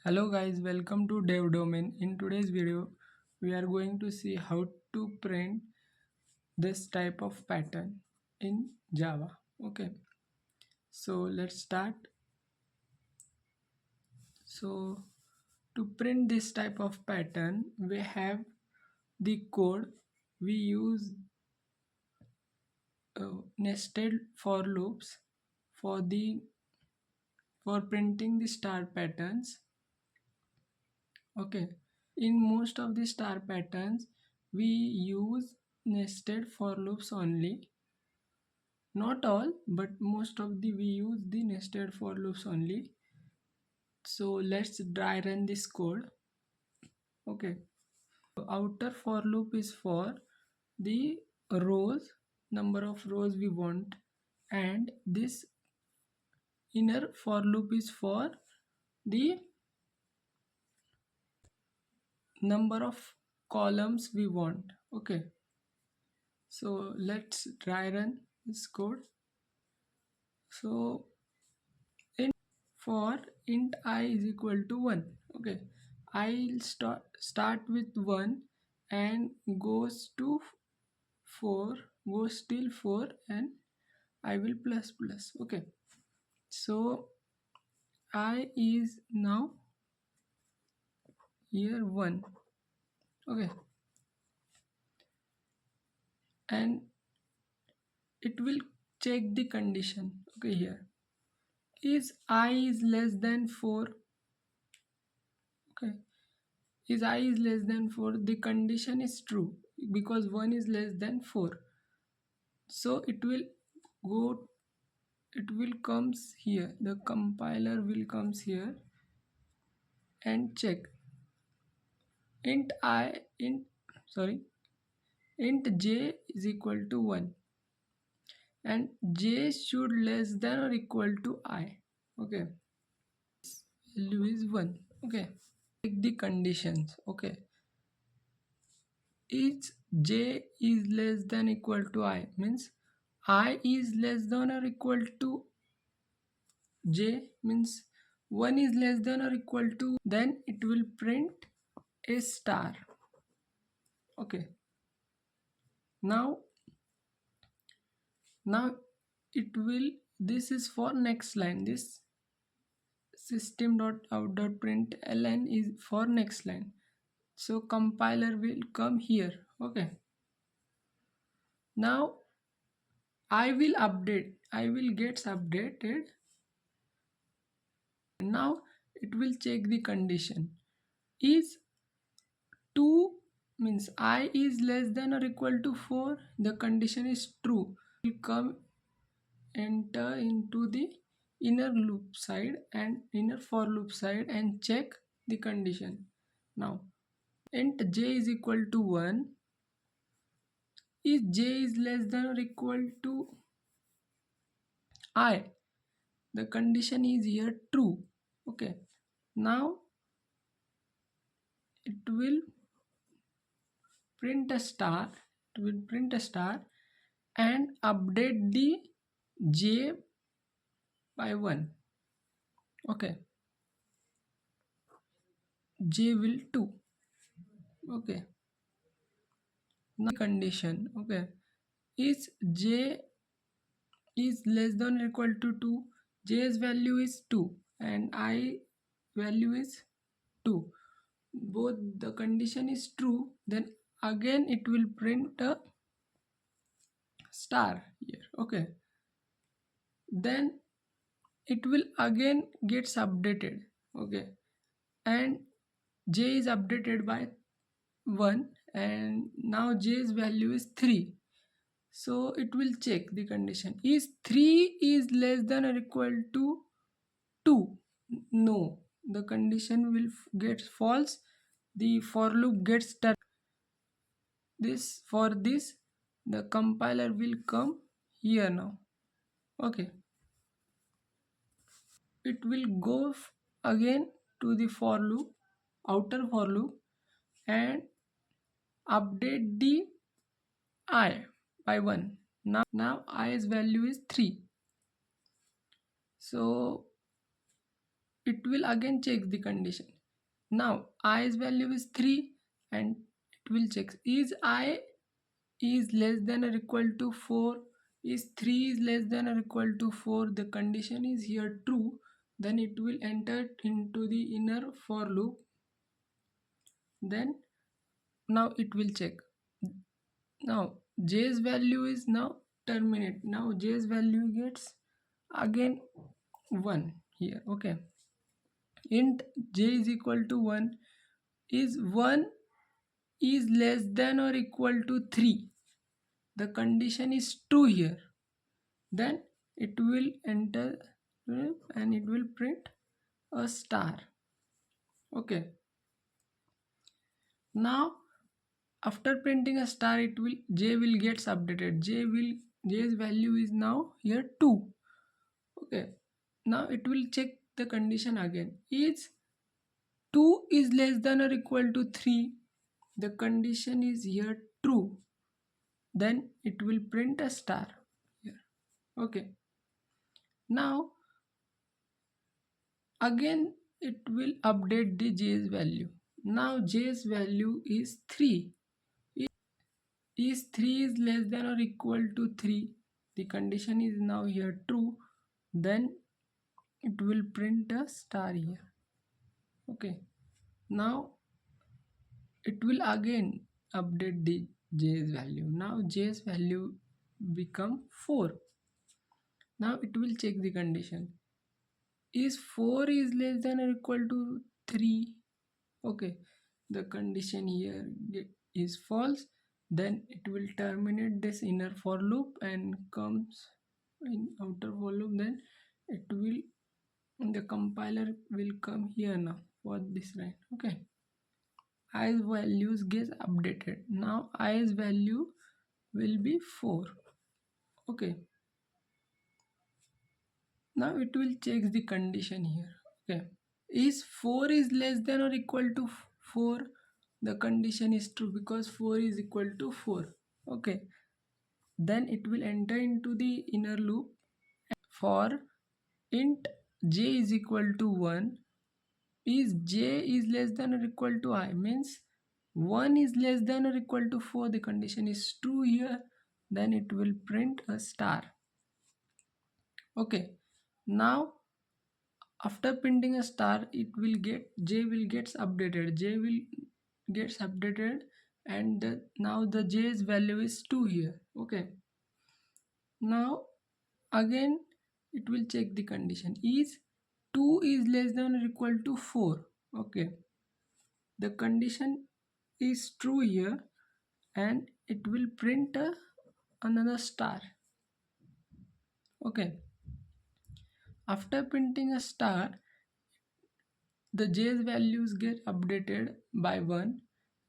Hello guys, welcome to Dev Domain. In today's video, we are going to see how to print this type of pattern in Java. Okay, so let's start. So to print this type of pattern, we have the code. We use nested for loops for the for printing the star patterns. Okay, in most of the star patterns, we use nested for loops only. Not all, but most of the we use the nested for loops only. So let's dry run this code. Okay, so outer for loop is for the rows, number of rows we want, and this inner for loop is for the number of columns we want. Okay, so let's dry run this code. So for int I is equal to 1. Okay, I'll start with 1 and goes to 4, goes till 4, and I will plus plus. Okay, so I is now here 1. Okay, and it will check the condition. Okay, here is I is less than 4. Okay, is I is less than 4, the condition is true because 1 is less than 4. So go it will comes here, the compiler will comes here and check int I int sorry int j is equal to 1 and j should less than or equal to I. Okay, value is 1. Okay, check the conditions. Okay, is j is less than equal to I means I is less than or equal to j means 1 is less than or equal to, then it will print a star. Okay, now it will, this is for next line, this system.out.println is for next line, so compiler will come here. Okay, now I will gets updated. Now it will check the condition. Is 2 means I is less than or equal to 4, the condition is true. Will come enter into the inner loop side and inner for loop side and check the condition. Now int j is equal to 1. Is j is less than or equal to I, the condition is here true. Okay, now it will print a star, and update the j by 1. Okay, j will 2. Okay, now condition. Okay, is j is less than or equal to 2, j's value is 2 and I value is 2, both the condition is true, then again it will print a star here. Okay, then it will again gets updated. Okay, and j is updated by 1 and now j's value is 3. So it will check the condition, is 3 is less than or equal to 2. No, the condition will get false, the for loop gets stuck. This for this the compiler will come here now. Okay, it will go again to the for loop, outer for loop, and update the I by 1. Now I's value is 3. So it will again check the condition, Now i's value is 3, and it will check is I is less than or equal to 4, is 3 is less than or equal to 4, the condition is here true, then it will enter into the inner for loop. Then now it will check. Now j's value is now terminate. Now j's value gets again 1 here. Okay, int j is equal to 1, is 1 is less than or equal to 3, the condition is true here, then it will enter and it will print a star. Okay, now after printing a star, it will j will gets updated. J's value is now here 2. Okay, now it will check the condition again. Is 2 is less than or equal to 3, the condition is here true, then it will print a star here. Okay, now again it will update the j's value. Now j's value is 3. Is 3 is less than or equal to 3, the condition is now here true, then it will print a star here. Okay, now it will again update the j's value. Now j's value become 4. Now it will check the condition. Is 4 is less than or equal to 3? Okay, the condition here is false, then it will terminate this inner for loop and comes in outer for loop. Then it will, the compiler will come here now for this line. Okay, i's values get updated. Now i's value will be 4. Okay, now it will check the condition here. Okay, is 4 is less than or equal to 4, the condition is true because 4 is equal to 4. Okay, then it will enter into the inner loop for int j is equal to 1. Is j is less than or equal to I, means 1 is less than or equal to 4, the condition is true here, then it will print a star. Okay, now after printing a star, it will get j will gets updated. J will gets updated, and now the j's value is 2 here. Okay, now again it will check the condition. Is 2 is less than or equal to 4? Okay, the condition is true here, and it will print another star. Okay, after printing a star, the j's values get updated by 1.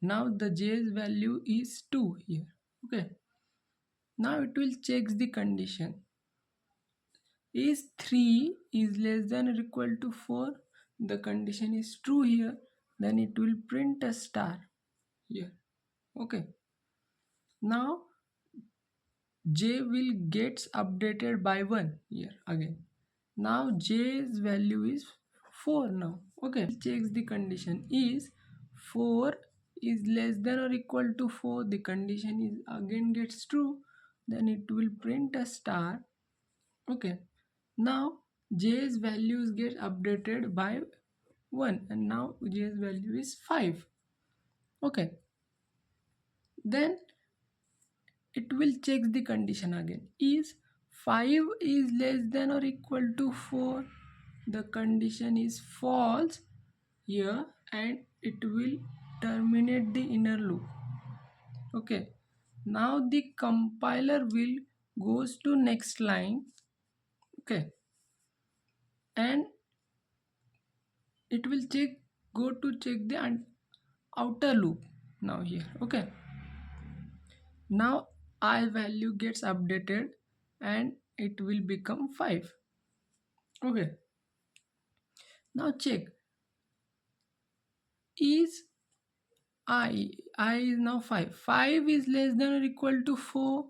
Now the j's value is 2 here. Okay, now it will check the condition. Is 3 is less than or equal to 4, the condition is true here, then it will print a star here. Okay, now j will gets updated by 1 here again. Now j's value is 4 now. Okay, checks the condition. Is 4 is less than or equal to 4, the condition is again gets true, then it will print a star. Okay, now j's values get updated by 1, and now j's value is 5. Okay, then it will check the condition again. Is 5 is less than or equal to 4, the condition is false here, and it will terminate the inner loop. Okay, now the compiler will goes to next line. Okay, and it will go to check the outer loop now here. Okay, now I value gets updated, and it will become 5. Okay, now check. Is I is now 5. 5 is less than or equal to 4,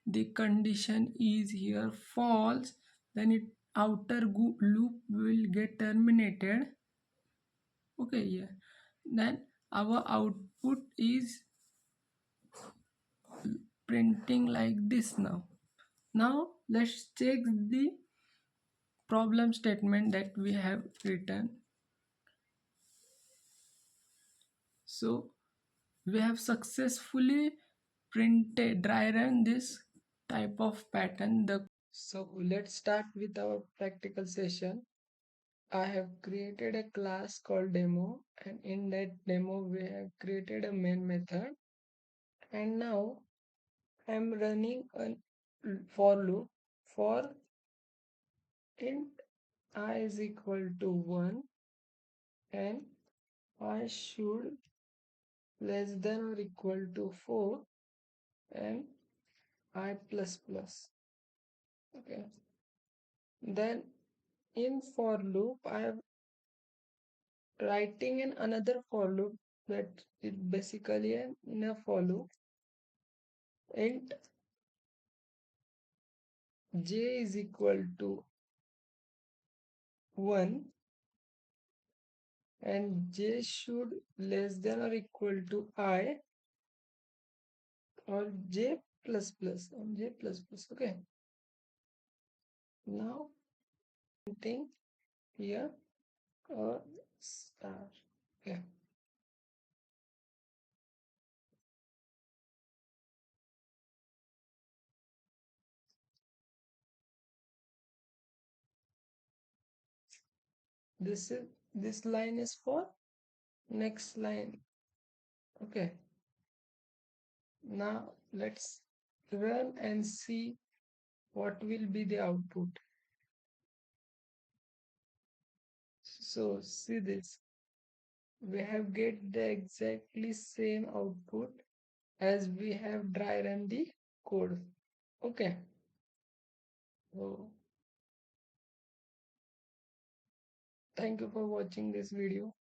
the condition is here false, then it outer loop will get terminated. Okay, yeah, then our output is printing like this. Now let's check the problem statement that we have written. So we have successfully printed dry run this type of pattern. So let's start with our practical session. I have created a class called demo, and in that demo we have created a main method, and now I'm running a for loop for int I is equal to 1 and I should less than or equal to 4 and I plus plus. Okay, then in for loop I am writing in another for loop that is basically an inner for loop. Int j is equal to 1 and j should less than or equal to I or j plus plus and j plus plus. Okay, now printing here a star. Okay, this line is for next line. Okay, now let's run and see what will be the output. So see this, we have get the exactly same output as we have dry run the code. Okay, so thank you for watching this video.